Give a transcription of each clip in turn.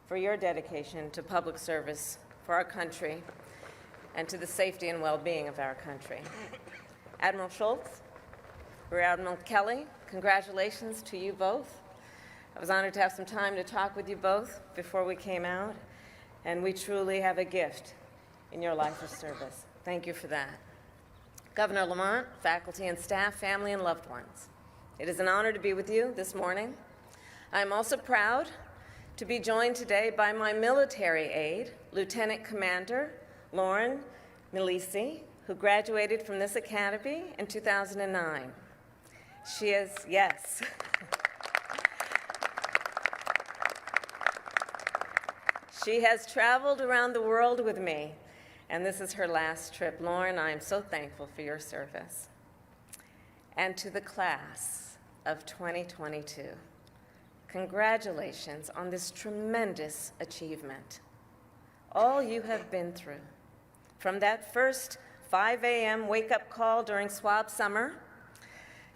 for your dedication to public service for our country and to the safety and well-being of our country. Admiral Schultz, Rear Admiral Kelly, congratulations to you both. I was honored to have some time to talk with you both before we came out, and we truly have a gift in your life of service. Thank you for that. Governor Lamont, faculty and staff, family and loved ones, it is an honor to be with you this morning. I am also proud to be joined today by my military aide, Lieutenant Commander Lauren Milisi, who graduated from this academy in 2009. She is, yes. She has traveled around the world with me, and this is her last trip. Lauren, I am so thankful for your service. And to the class of 2022, congratulations on this tremendous achievement. All you have been through, from that first 5 a.m. wake-up call during swab summer,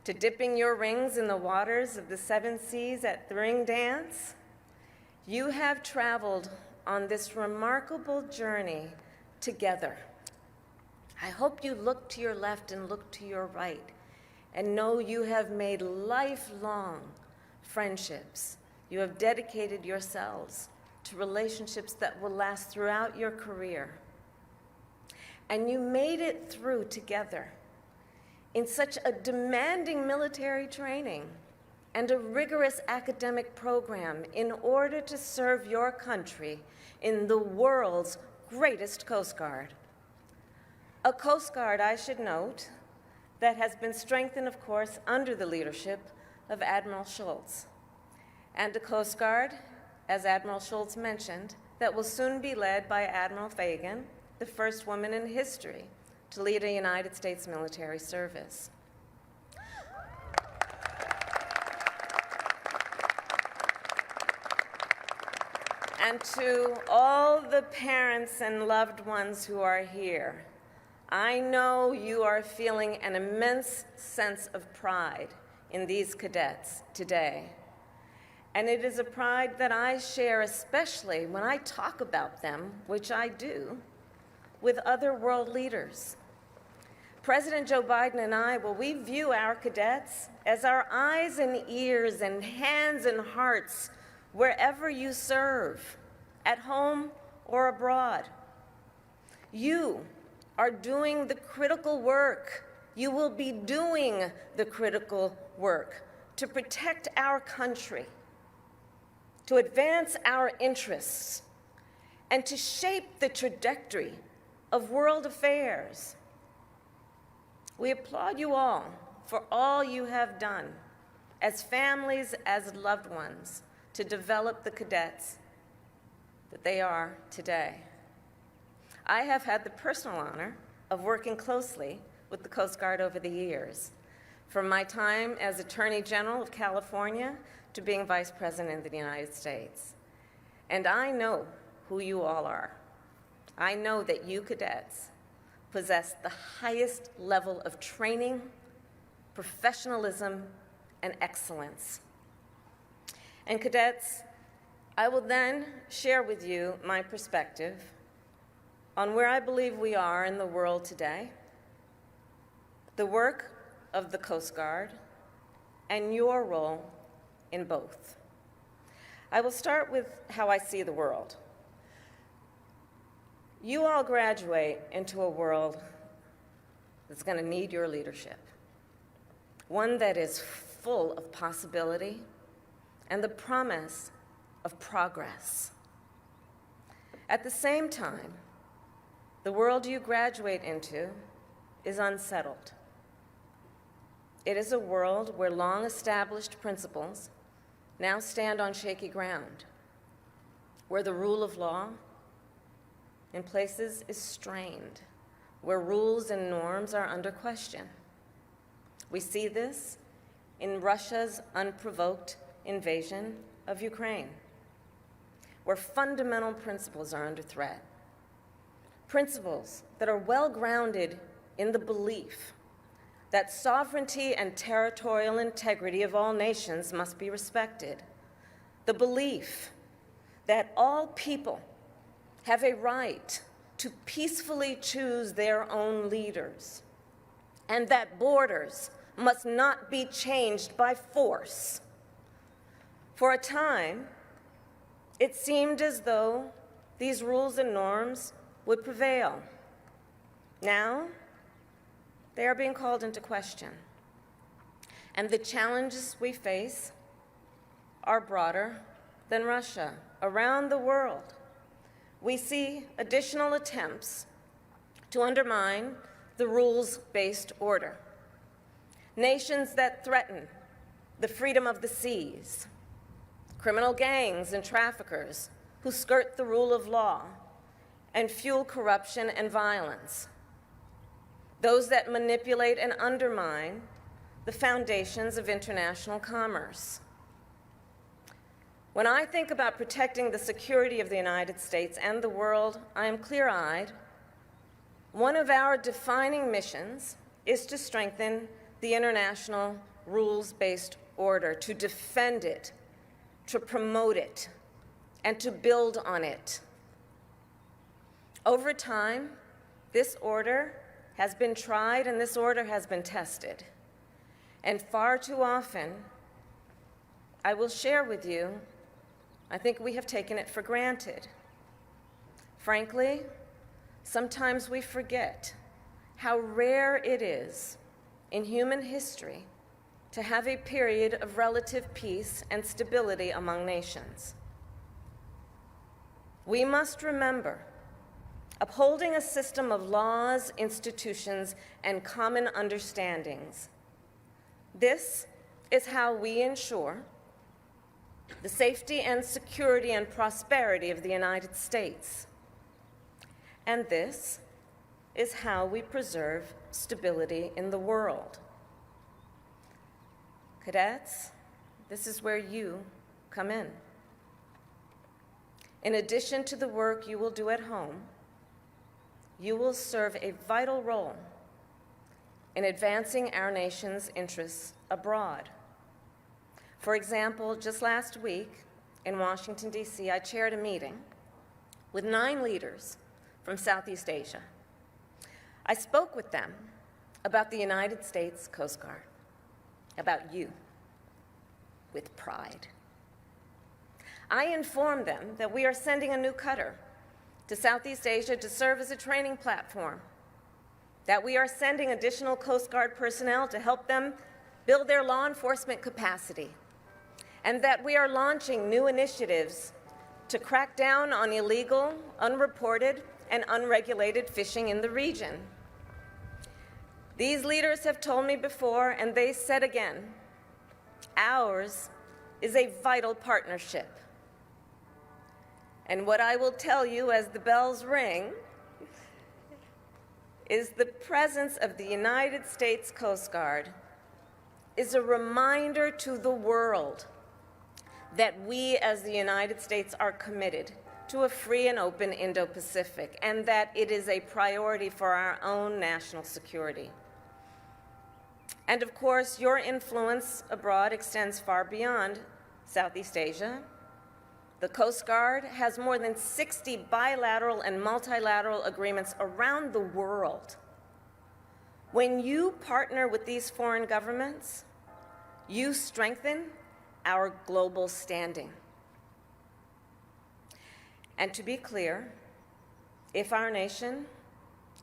to dipping your rings in the waters of the 7 seas at the ring dance, you have traveled on this remarkable journey together. I hope you look to your left and look to your right and know you have made lifelong friendships. You have dedicated yourselves to relationships that will last throughout your career. And you made it through together in such a demanding military training and a rigorous academic program in order to serve your country in the world's greatest Coast Guard. A Coast Guard, I should note, that has been strengthened, of course, under the leadership of Admiral Schultz. And a Coast Guard, as Admiral Schultz mentioned, that will soon be led by Admiral Fagan, the first woman in history to lead a United States military service. And to all the parents and loved ones who are here, I know you are feeling an immense sense of pride in these cadets today. And it is a pride that I share, especially when I talk about them, which I do, with other world leaders. President Joe Biden and I, well, we view our cadets as our eyes and ears and hands and hearts wherever you serve, at home or abroad. You are doing the critical work. You will be doing the critical work to protect our country, to advance our interests, and to shape the trajectory of world affairs. We applaud you all for all you have done as families, as loved ones, to develop the cadets that they are today. I have had the personal honor of working closely with the Coast Guard over the years, from my time as Attorney General of California to being Vice President of the United States. And I know who you all are. I know that you cadets possess the highest level of training, professionalism, and excellence. And cadets, I will then share with you my perspective on where I believe we are in the world today, the work of the Coast Guard, and your role in both. I will start with how I see the world. You all graduate into a world that's going to need your leadership, one that is full of possibility and the promise of progress. At the same time, the world you graduate into is unsettled. It is a world where long-established principles now stand on shaky ground, where the rule of law in places is strained, where rules and norms are under question. We see this in Russia's unprovoked invasion of Ukraine, where fundamental principles are under threat. Principles that are well grounded in the belief that sovereignty and territorial integrity of all nations must be respected. The belief that all people have a right to peacefully choose their own leaders, and that borders must not be changed by force. For a time, it seemed as though these rules and norms would prevail. Now, they are being called into question. And the challenges we face are broader than Russia. Around the world, we see additional attempts to undermine the rules-based order. Nations that threaten the freedom of the seas, criminal gangs and traffickers who skirt the rule of law and fuel corruption and violence, those that manipulate and undermine the foundations of international commerce. When I think about protecting the security of the United States and the world, I am clear-eyed. One of our defining missions is to strengthen the international rules-based order, to defend it, to promote it, and to build on it. Over time, this order has been tried and this order has been tested. And far too often, I will share with you, I think we have taken it for granted. Frankly, sometimes we forget how rare it is in human history to have a period of relative peace and stability among nations. We must remember, upholding a system of laws, institutions, and common understandings. This is how we ensure the safety and security and prosperity of the United States. And this is how we preserve stability in the world. Cadets, this is where you come in. In addition to the work you will do at home, you will serve a vital role in advancing our nation's interests abroad. For example, just last week in Washington, D.C., I chaired a meeting with 9 leaders from Southeast Asia. I spoke with them about the United States Coast Guard, about you, with pride. I informed them that we are sending a new cutter to Southeast Asia to serve as a training platform, that we are sending additional Coast Guard personnel to help them build their law enforcement capacity, and that we are launching new initiatives to crack down on illegal, unreported, and unregulated fishing in the region. These leaders have told me before, and they said again, ours is a vital partnership. And what I will tell you as the bells ring is the presence of the United States Coast Guard is a reminder to the world that we as the United States are committed to a free and open Indo-Pacific, and that it is a priority for our own national security. And of course, your influence abroad extends far beyond Southeast Asia. The Coast Guard has more than 60 bilateral and multilateral agreements around the world. When you partner with these foreign governments, you strengthen our global standing. And to be clear, if our nation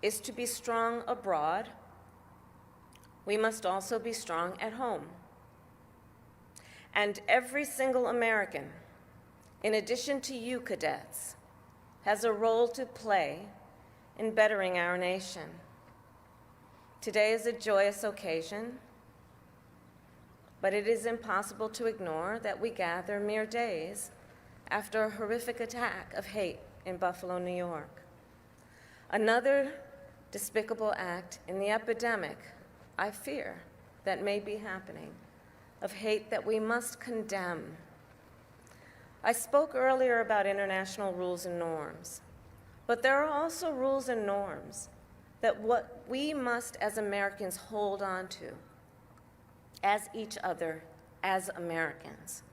is to be strong abroad, we must also be strong at home. And every single American, in addition to you, cadets, has a role to play in bettering our nation. Today is a joyous occasion, but it is impossible to ignore that we gather mere days after a horrific attack of hate in Buffalo, New York. Another despicable act in the epidemic, I fear, that may be happening, of hate that we must condemn. I spoke earlier about international rules and norms, but there are also rules and norms that what we must as Americans hold on to, as each other, as Americans.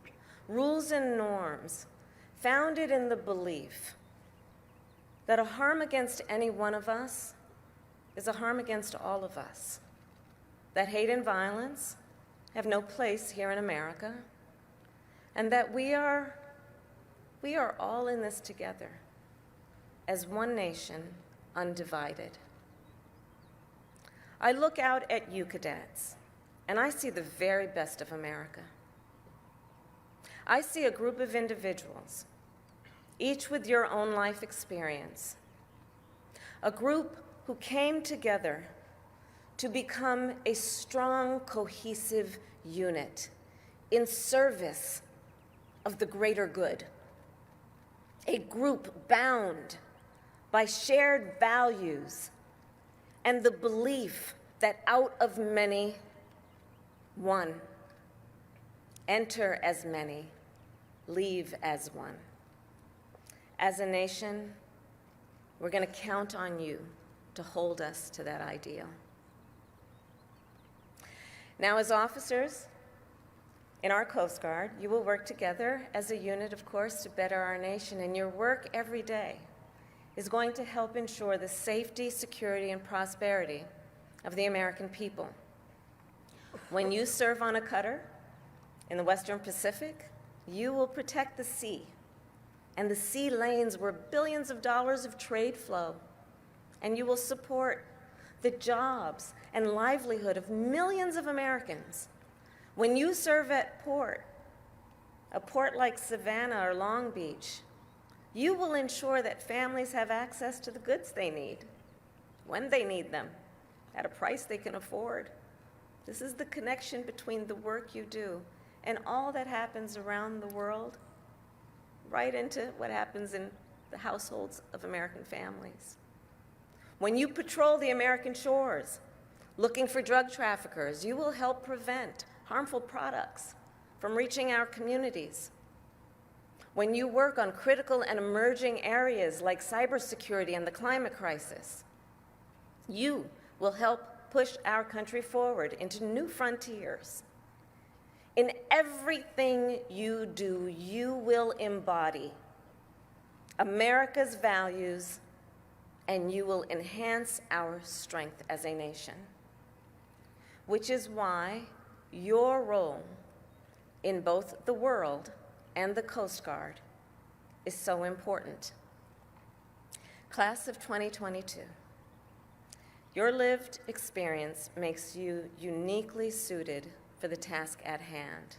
Rules and norms founded in the belief that a harm against any one of us is a harm against all of us, that hate and violence have no place here in America, and that we are all in this together as one nation, undivided. I look out at you cadets, and I see the very best of America. I see a group of individuals, each with your own life experience, a group who came together to become a strong, cohesive unit in service of the greater good, a group bound by shared values and the belief that out of many, one. Enter as many, leave as one. As a nation, we're going to count on you to hold us to that ideal. Now, as officers in our Coast Guard, you will work together as a unit, of course, to better our nation, and your work every day is going to help ensure the safety, security, and prosperity of the American people. When you serve on a cutter in the Western Pacific, you will protect the sea and the sea lanes where billions of dollars of trade flow, and you will support the jobs and livelihood of millions of Americans. When you serve at a port like Savannah or Long Beach, you will ensure that families have access to the goods they need, when they need them, at a price they can afford. This is the connection between the work you do and all that happens around the world, right into what happens in the households of American families. When you patrol the American shores, looking for drug traffickers, you will help prevent harmful products from reaching our communities. When you work on critical and emerging areas like cybersecurity and the climate crisis, you will help push our country forward into new frontiers. In everything you do, you will embody America's values, and you will enhance our strength as a nation, which is why your role in both the world and the Coast Guard is so important. Class of 2022, your lived experience makes you uniquely suited for the task at hand.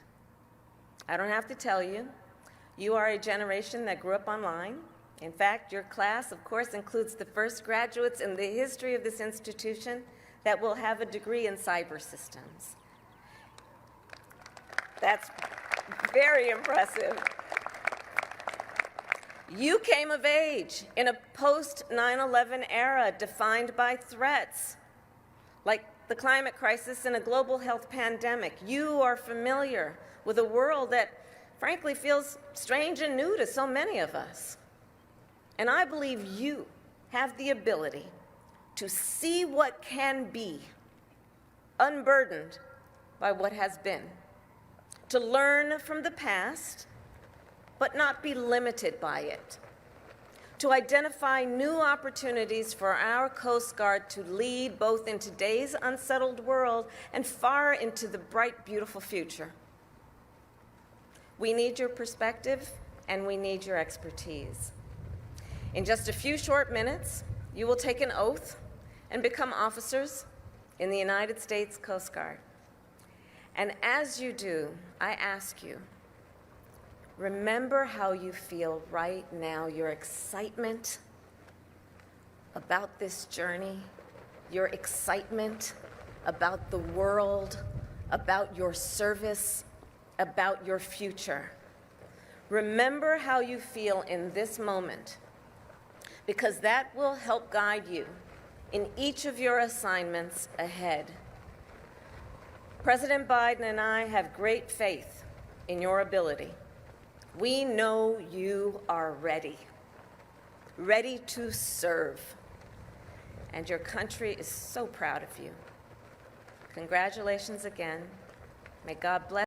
I don't have to tell you, you are a generation that grew up online. In fact, your class, of course, includes the first graduates in the history of this institution that will have a degree in cyber systems. That's very impressive. You came of age in a post-9/11 era defined by threats like the climate crisis and a global health pandemic. You are familiar with a world that, frankly, feels strange and new to so many of us. And I believe you have the ability to see what can be, unburdened by what has been, to learn from the past, but not be limited by it, to identify new opportunities for our Coast Guard to lead both in today's unsettled world and far into the bright, beautiful future. We need your perspective, and we need your expertise. In just a few short minutes, you will take an oath and become officers in the United States Coast Guard. And as you do, I ask you, remember how you feel right now, your excitement about this journey, your excitement about the world, about your service, about your future. Remember how you feel in this moment, because that will help guide you in each of your assignments ahead. President Biden and I have great faith in your ability. We know you are ready to serve, and your country is so proud of you. Congratulations again. May God bless.